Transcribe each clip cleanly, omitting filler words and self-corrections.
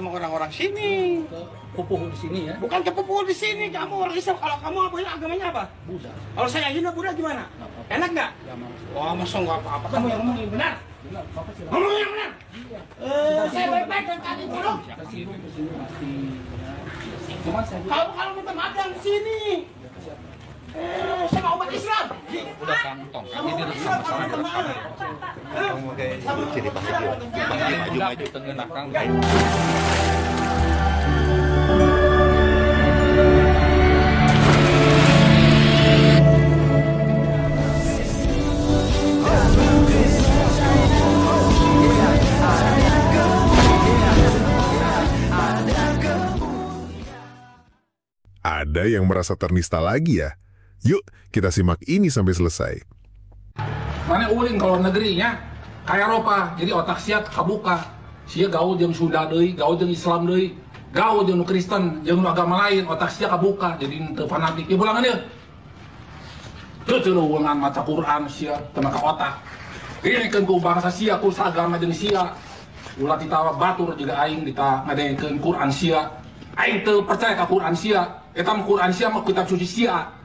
sama orang-orang sini. Pupuh di sini ya. Bukan kepupu di sini, kamu orang Islam. Kalau kamu apa agamanya apa? Buddha. Kalau saya Hindu Buddha gimana? Enak nggak? Ya, Wah, masa nggak apa-apa. Kamu yang ngomong yang benar. benar. Bapak silakan. Ngomong yang benar. Saya baik-baik dan tadi dulu. Kesini pasti. Cuma saya Kalau minta maaf yang di sini. Sama umat Islam. Udah kantong. Sama Ini umat Islam. sama-sama direkam. Kamu kayak itu ciri khasnya dia. Maju-maju tengah nakang. Ada yang merasa ternista lagi ya? Yuk, kita simak ini sampai selesai. Mana ulin kalau negerinya kayak Eropa, jadi otak siap kabuka. Sia gaul jeung Sunda deui, gaul jeung Islam deui, gaul jeung Kristen, jeung agama lain, otak sia kabuka, jadi teu fanatik. Ieu ulangan deui. Teu ceuleungan maca Quran sia teu make otak. Ini ku bangsa sia ku sagama jeung sia. Ulah ditawa batur juga aing dita ngadengekeun Quran sia. Aing teu percaya ka Quran sia. Eta mah Quran sia mah kitab suci sia.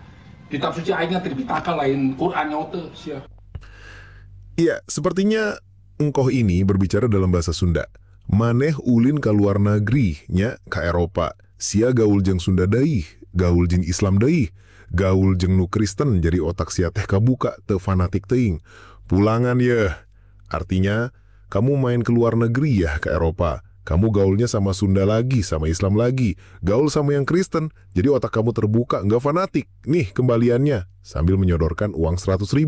Kitab suci aingnya Tripitaka lain Quran nya teu sia. Iya, sepertinya engkoh ini berbicara dalam bahasa Sunda. Maneh ulin ka luar negeri, nya ka Eropa. Sia gaul jeung Sunda deui, gaul jeung Islam deui, gaul jeung nu Kristen, jadi otak sia teh kabuka, teu fanatik teuing. Pulangan ya. Artinya, kamu main ke luar negeri ya ke Eropa. Kamu gaulnya sama Sunda lagi, sama Islam lagi. Gaul sama yang Kristen, jadi otak kamu terbuka, nggak fanatik. Nih kembaliannya, sambil menyodorkan uang 100.000.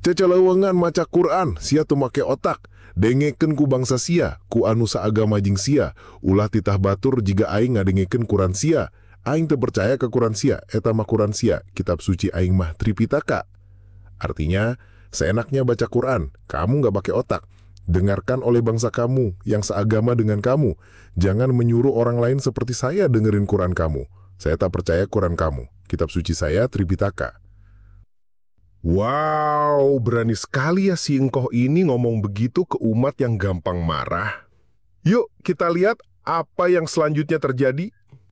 Cecelewengan maca Quran, sia tu make otak. Dengeken ku bangsa sia, ku anu saagama jeung sia. Ulah titah batur jika aing ngadengeken Quran sia. Aing teu percaya ke Quran sia, eta mah Quran sia. Kitab suci aing mah Tripitaka. Artinya, seenaknya baca Quran, kamu nggak pakai otak. Dengarkan oleh bangsa kamu yang seagama dengan kamu. Jangan menyuruh orang lain seperti saya dengerin Quran kamu. Saya tak percaya Quran kamu. Kitab suci saya Tripitaka. Wow, berani sekali ya si engkoh ini ngomong begitu ke umat yang gampang marah. Yuk kita lihat apa yang selanjutnya terjadi.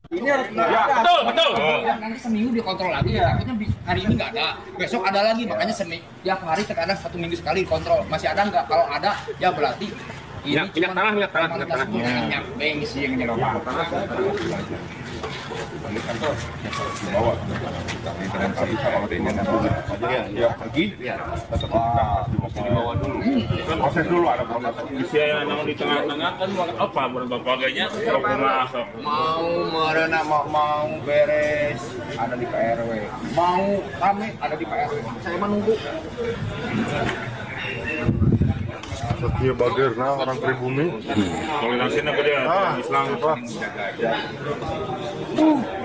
Ini harus betul. Nanti seminggu dikontrol lagi ya. Takutnya hari ini nggak ada, besok ada lagi. Makanya tiap hari terkadang 1 minggu sekali dikontrol. Masih ada nggak? Kalau ada, ya berarti ini minyak tanah. Minyak bensin yang nyerobak. Dibawa dengan bisa kalau ini ya pergi dibawa dulu proses dulu ada proses Usia yang di tengah-tengah kan apa berbagai-bagainya mau beres ada di PRW mau kami ada di PRW saya menunggu Setia Bagerna orang pribumi. toleransi apa dia Islam apa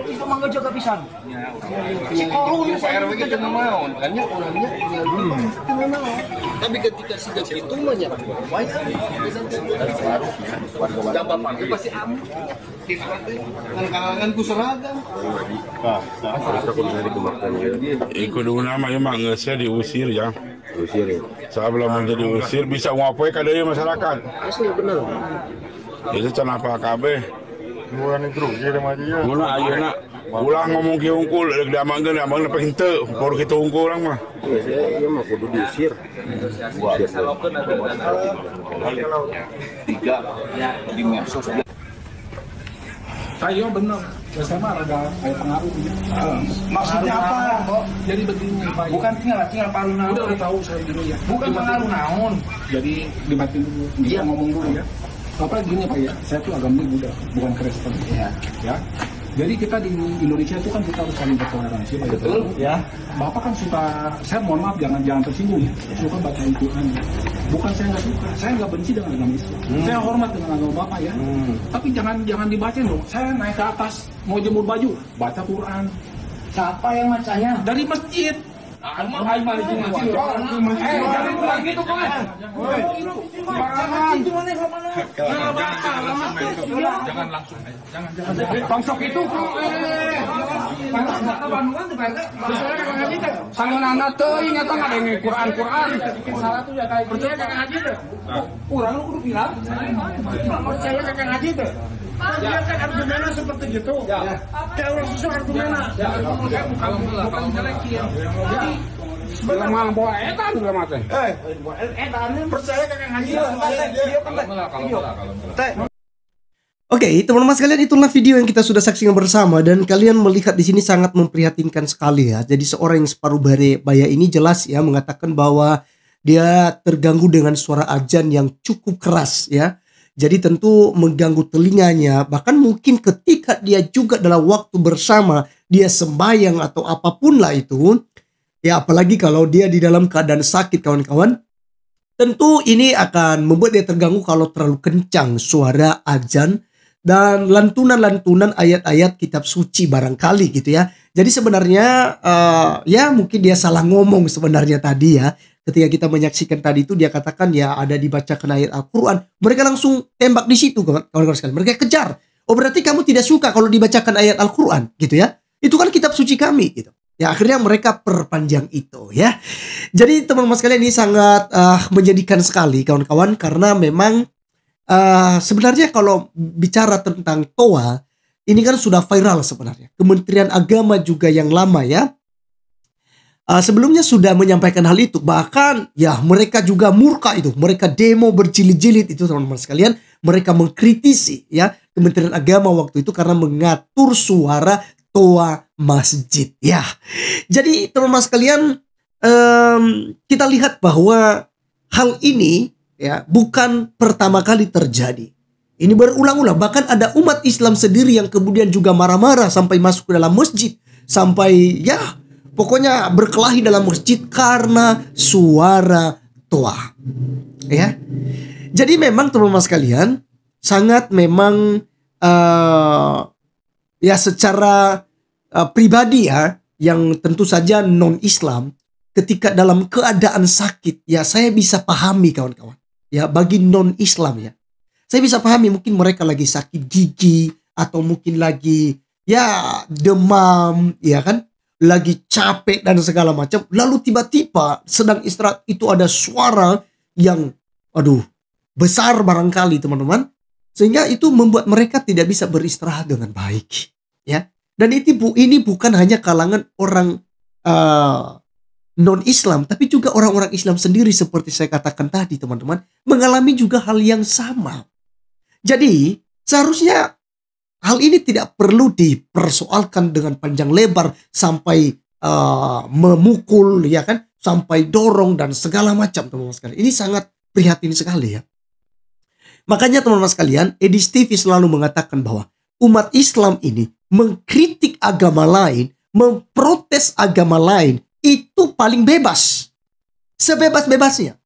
Itu mangga jaga pisan. si korun PRW kita mau banyak orangnya tapi ketika sudah itu banyak warga bapaknya pasti aman. Kan kuseragam. Terus aku bisa dikembangkan ya. ikut nama emang nggak saya diusir ya Usir ya. saya belum menjadi usir bisa ngapain kadang masyarakat Asli bener. itu kenapa KB Bukan itu kirim aja ya. mula ayeuna ulah ngomong ke unggul dia mangga apa henteu baru kita unggul orang mah Biasanya mah kudu diusir. tiga di medsos Saya bener, saya mah ada kayak pengaruh. Maksudnya apa? Kok jadi begini Pak? Bukan tinggal pengaruh naon. Udah tahu saya dulu ya. Bukan pengaruh naon. Jadi dimatiin dulu. Dia ngomong dulu ya. Apa gini Pak ya? Saya tuh agamanya Buddha, bukan Kristen. Iya. Ya. Jadi kita di Indonesia itu kan kita harus saling bertoleransi. Pak. Betul, ya. Bapak kan suka, saya mohon maaf jangan tersinggung ya. Suka baca Al-Quran. Bukan saya nggak suka, saya nggak benci dengan agama Islam. Saya hormat dengan agama Bapak ya. Tapi jangan dibacain dong. Saya naik ke atas mau jemur baju, baca Quran Siapa yang macanya? dari masjid. Aing mah itu ngaji. Jangan bilang gitu kan. Jangan langsung. Jangan. Bangsok itu. Sangeunana teuing eta ngadenge Quran. Salah tuh ya kayak percaya kakek ngaji teh. Urang lu kudu bilang. Percaya kakek ngaji teh. Dia kan argumennya seperti gitu. Kayak orang susah argumennya. Bukan jelekin. Jadi sebenarnya bawa eta juga mate. Eta percaya kakek ngaji. Oke, teman-teman sekalian, itulah video yang kita sudah saksikan bersama dan kalian melihat di sini sangat memprihatinkan sekali ya. Jadi seorang yang separuh baya ini jelas ya mengatakan bahwa dia terganggu dengan suara azan yang cukup keras ya. Jadi tentu mengganggu telinganya, bahkan mungkin ketika dia juga dalam waktu bersama dia sembahyang atau apapun lah itu. Ya apalagi kalau dia di dalam keadaan sakit kawan-kawan. Tentu ini akan membuat dia terganggu kalau terlalu kencang suara azan dan lantunan-lantunan ayat-ayat kitab suci barangkali gitu ya. Jadi sebenarnya ya mungkin dia salah ngomong sebenarnya tadi ya. Ketika kita menyaksikan tadi itu dia katakan ya ada dibacakan ayat Al-Quran. Mereka langsung tembak di situ kawan-kawan sekalian. Mereka kejar. Oh berarti kamu tidak suka kalau dibacakan ayat Al-Quran gitu ya. Itu kan kitab suci kami gitu. Ya akhirnya mereka perpanjang itu ya. Jadi teman-teman sekalian ini sangat menjadikan sekali kawan-kawan. Karena memang sebenarnya kalau bicara tentang TOA ini kan sudah viral sebenarnya. Kementerian Agama juga yang lama ya. Sebelumnya sudah menyampaikan hal itu. Bahkan ya mereka juga murka itu. Mereka demo berjilid-jilid itu teman-teman sekalian. Mereka mengkritisi ya Kementerian Agama waktu itu karena mengatur suara TOA masjid ya. Jadi teman-teman sekalian kita lihat bahwa hal ini ya bukan pertama kali terjadi. Ini berulang-ulang. Bahkan ada umat Islam sendiri yang kemudian juga marah-marah sampai masuk ke dalam masjid. Sampai ya pokoknya berkelahi dalam masjid karena suara TOA. Ya. Jadi memang teman-teman sekalian sangat memang ya secara pribadi ya yang tentu saja non-Islam ketika dalam keadaan sakit ya saya bisa pahami kawan-kawan. Ya bagi non-Islam ya. Saya bisa pahami mungkin mereka lagi sakit gigi atau mungkin lagi ya demam ya kan. Lagi capek dan segala macam. Lalu tiba-tiba sedang istirahat itu ada suara yang besar barangkali teman-teman. Sehingga itu membuat mereka tidak bisa beristirahat dengan baik. Ya. Dan ini bukan hanya kalangan orang non-Islam, tapi juga orang-orang Islam sendiri seperti saya katakan tadi teman-teman. Mengalami juga hal yang sama. Jadi seharusnya hal ini tidak perlu dipersoalkan dengan panjang lebar sampai memukul ya kan, sampai dorong dan segala macam teman-teman sekalian. Ini sangat prihatin sekali ya. Makanya teman-teman sekalian, Edis TV selalu mengatakan bahwa umat Islam ini mengkritik agama lain, memprotes agama lain itu paling bebas. Sebebas-bebasnya.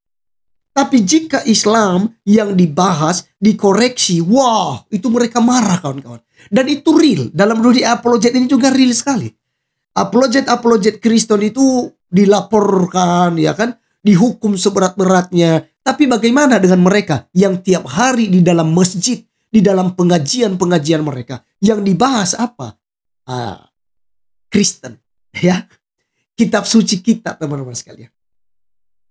Tapi jika Islam yang dibahas, dikoreksi, wah itu mereka marah kawan-kawan. Dan itu real. Dalam dunia apologet ini juga real sekali. Apologet Kristen itu dilaporkan ya kan, dihukum seberat-beratnya. Tapi bagaimana dengan mereka yang tiap hari di dalam masjid, di dalam pengajian-pengajian mereka yang dibahas apa? Kristen ya. Kitab suci kita teman-teman sekalian.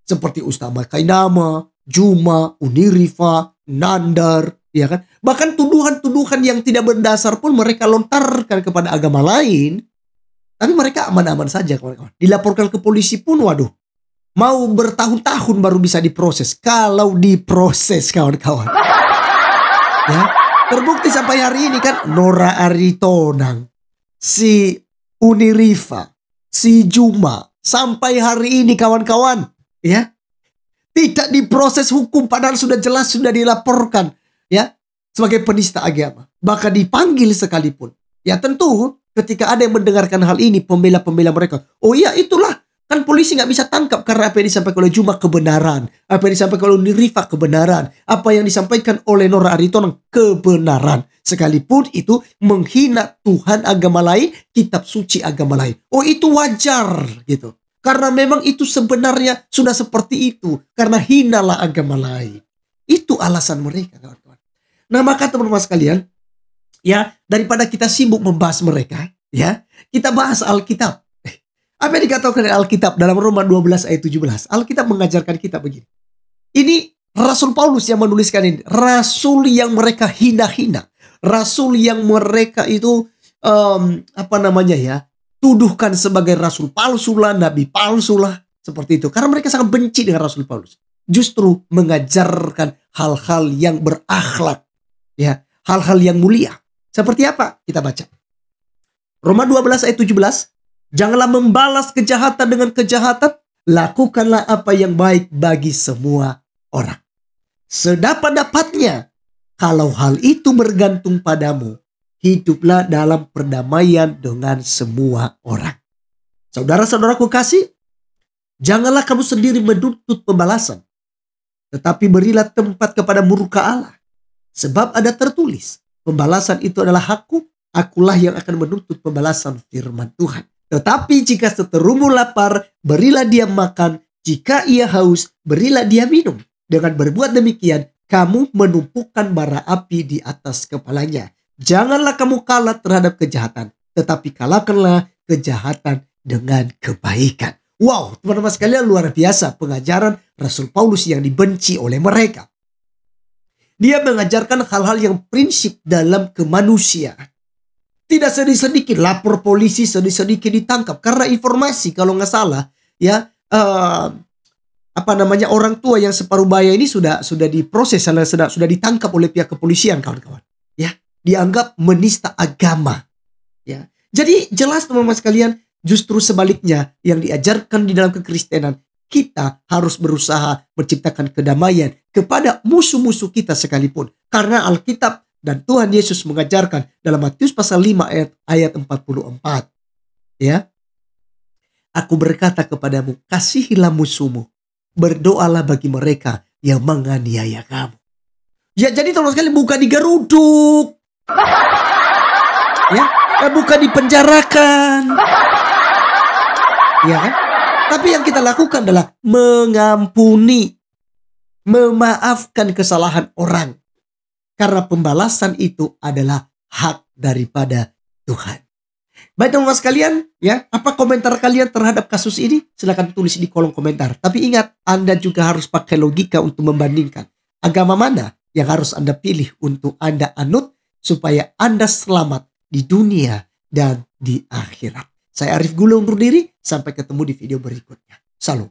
Seperti Ustaz Makainama, Juma, Unirifa, Nandar, ya kan? Bahkan tuduhan-tuduhan yang tidak berdasar pun mereka lontarkan kepada agama lain. Tapi mereka aman-aman saja kawan-kawan. Dilaporkan ke polisi pun waduh. Mau bertahun-tahun baru bisa diproses. Kalau diproses kawan-kawan. Ya, terbukti sampai hari ini kan Nora Aritonang, si Unirifa, si Juma, sampai hari ini kawan-kawan. Ya, tidak diproses hukum padahal sudah jelas sudah dilaporkan ya sebagai penista agama, bahkan dipanggil sekalipun. Ya tentu ketika ada yang mendengarkan hal ini pembela-pembela mereka, oh iya itulah kan polisi nggak bisa tangkap karena apa yang disampaikan oleh Juma kebenaran, apa yang disampaikan oleh Nirifa kebenaran, apa yang disampaikan oleh Nora Aritonang kebenaran, sekalipun itu menghina Tuhan agama lain, kitab suci agama lain. Oh itu wajar gitu. Karena memang itu sebenarnya sudah seperti itu. Karena hinalah agama lain. Itu alasan mereka, kawan-kawan. Nah, maka teman-teman sekalian, ya, daripada kita sibuk membahas mereka, ya, kita bahas Alkitab. Apa yang dikatakan oleh Alkitab dalam Roma 12 ayat 17? Alkitab mengajarkan kita begini. Ini Rasul Paulus yang menuliskan ini. Rasul yang mereka hina-hina. Rasul yang mereka itu tuduhkan sebagai rasul palsu lah, nabi palsu lah, seperti itu. Karena mereka sangat benci dengan Rasul Paulus. Justru mengajarkan hal-hal yang berakhlak, ya, hal-hal yang mulia. Seperti apa? Kita baca. Roma 12 ayat 17. Janganlah membalas kejahatan dengan kejahatan, lakukanlah apa yang baik bagi semua orang. Sedapat-dapatnya, kalau hal itu bergantung padamu, hiduplah dalam perdamaian dengan semua orang. Saudara-saudaraku kasih, janganlah kamu sendiri menuntut pembalasan, tetapi berilah tempat kepada murka Allah. Sebab ada tertulis, pembalasan itu adalah hakku, akulah yang akan menuntut pembalasan, firman Tuhan. Tetapi jika seterumu lapar, berilah dia makan, jika ia haus, berilah dia minum. Dengan berbuat demikian, kamu menumpukan bara api di atas kepalanya. Janganlah kamu kalah terhadap kejahatan, tetapi kalahkanlah kejahatan dengan kebaikan. Wow, teman-teman sekalian, luar biasa pengajaran Rasul Paulus yang dibenci oleh mereka. Dia mengajarkan hal-hal yang prinsip dalam kemanusiaan. Tidak sedikit lapor polisi, sedikit ditangkap karena informasi, kalau nggak salah, ya, orang tua yang separuh baya ini sudah diproses, sudah ditangkap oleh pihak kepolisian, kawan-kawan. Ya. Dianggap menista agama. Ya. Jadi jelas teman-teman sekalian, justru sebaliknya yang diajarkan di dalam kekristenan, kita harus berusaha menciptakan kedamaian kepada musuh-musuh kita sekalipun. Karena Alkitab dan Tuhan Yesus mengajarkan dalam Matius pasal 5 ayat 44. Ya. Aku berkata kepadamu, kasihilah musuhmu, berdoalah bagi mereka yang menganiaya kamu. Ya, jadi teman-teman sekalian, bukan digeruduk. Ya, bukan dipenjarakan. Ya kan? Tapi yang kita lakukan adalah mengampuni, memaafkan kesalahan orang. Karena pembalasan itu adalah hak daripada Tuhan. Baik teman-teman sekalian, ya, apa komentar kalian terhadap kasus ini? Silakan tulis di kolom komentar. Tapi ingat, Anda juga harus pakai logika untuk membandingkan. Agama mana yang harus Anda pilih untuk Anda anut supaya Anda selamat di dunia dan di akhirat. Saya Arif Gula undur diri, sampai ketemu di video berikutnya. Salam.